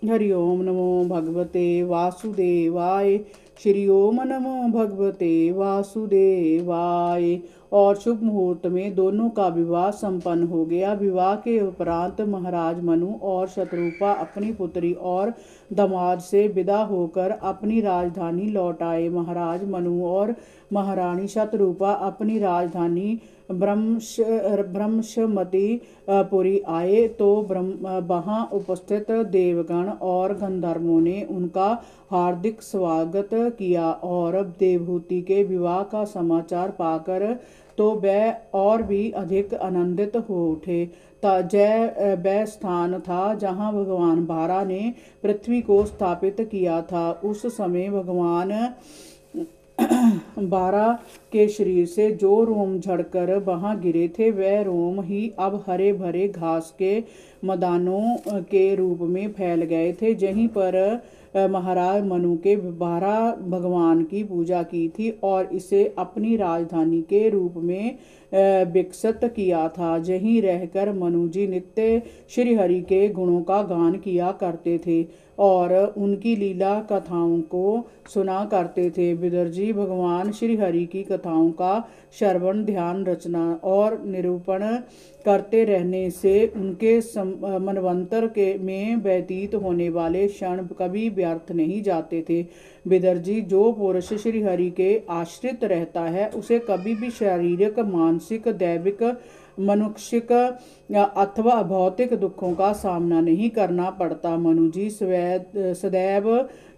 हरि ओम नमो भगवते वासुदेवाय। श्री ओम नमो भगवते वासुदेवाय। और शुभ मुहूर्त में दोनों का विवाह संपन्न हो गया। विवाह के उपरांत महाराज मनु और शतरूपा अपनी पुत्री और दामाद से विदा होकर अपनी राजधानी लौट आए। महाराज मनु और महारानी शतरूपा अपनी राजधानी ब्रह्मशमती पुरी आए तो वहां उपस्थित देवगण और गंधर्वों ने उनका हार्दिक स्वागत किया और देवहूति के विवाह का समाचार पाकर तो वह और भी अधिक आनंदित हो उठे। जय वह स्थान था जहाँ भगवान बारा ने पृथ्वी को स्थापित किया था। उस समय भगवान बारा के शरीर से जो रोम झड़कर वहां गिरे थे वह रोम ही अब हरे भरे घास के मैदानों के रूप में फैल गए थे। जहीं पर महाराज मनु के बारा भगवान की पूजा की थी और इसे अपनी राजधानी के रूप में विकसित किया था। जहीं रहकर मनु जी नित्य श्री हरि के गुणों का गान किया करते थे और उनकी लीला कथाओं को सुना करते थे। विदुर जी भगवान श्री हरि की कथाओं का श्रवण ध्यान रचना और निरूपण करते रहने से उनके मनवंतर के में व्यतीत होने वाले क्षण कभी व्यर्थ नहीं जाते थे। विदुर जी जो पुरुष श्री हरि के आश्रित रहता है उसे कभी भी शारीरिक मानसिक दैविक मनुष्यिक अथवा भौतिक दुखों का सामना नहीं करना पड़ता। मनु जी सदैव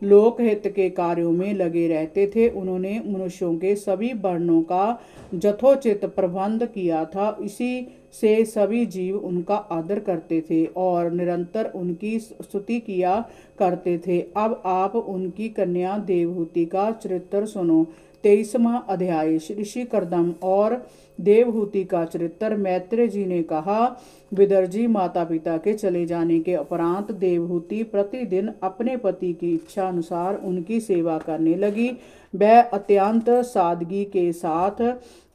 लोकहित के कार्यों में लगे रहते थे। उन्होंने मनुष्यों के सभी वर्णों का यथोचित प्रबंध किया था। इसी से सभी जीव उनका आदर करते थे और निरंतर उनकी स्तुति किया करते थे। अब आप उनकी कन्या देवहूति का चरित्र सुनो। 23वां अध्याय। ऋषि कर्दम और देवहूति का चरित्र। मैत्रेय जी ने कहा, विदुर जी माता पिता के चले जाने के उपरांत देवहूति प्रतिदिन अपने पति की इच्छा अनुसार उनकी सेवा करने लगी। वह अत्यंत सादगी के साथ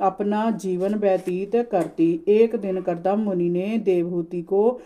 अपना जीवन व्यतीत करती। एक दिन कर्दम मुनि ने देवहूति को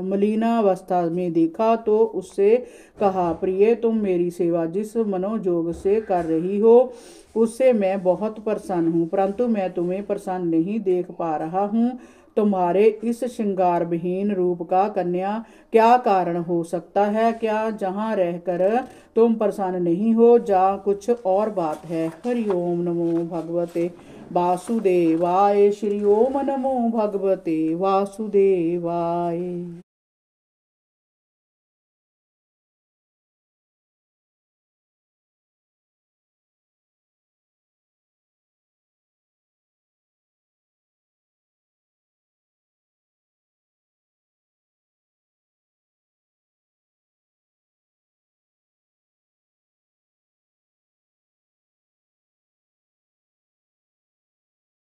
मलिनावस्था में देखा तो उससे कहा, प्रिय तुम मेरी सेवा जिस मनोयोग से कर रही हो उससे मैं बहुत प्रसन्न हूँ, परंतु मैं तुम्हें प्रसन्न नहीं देख पा रहा हूँ। तुम्हारे इस श्रृंगार विहीन रूप का कन्या क्या कारण हो सकता है? क्या जहाँ रहकर तुम प्रसन्न नहीं हो जा कुछ और बात है? हरि ओम नमो भगवते वासुदेवाय। श्री ओम नमो भगवते वासुदेवाय।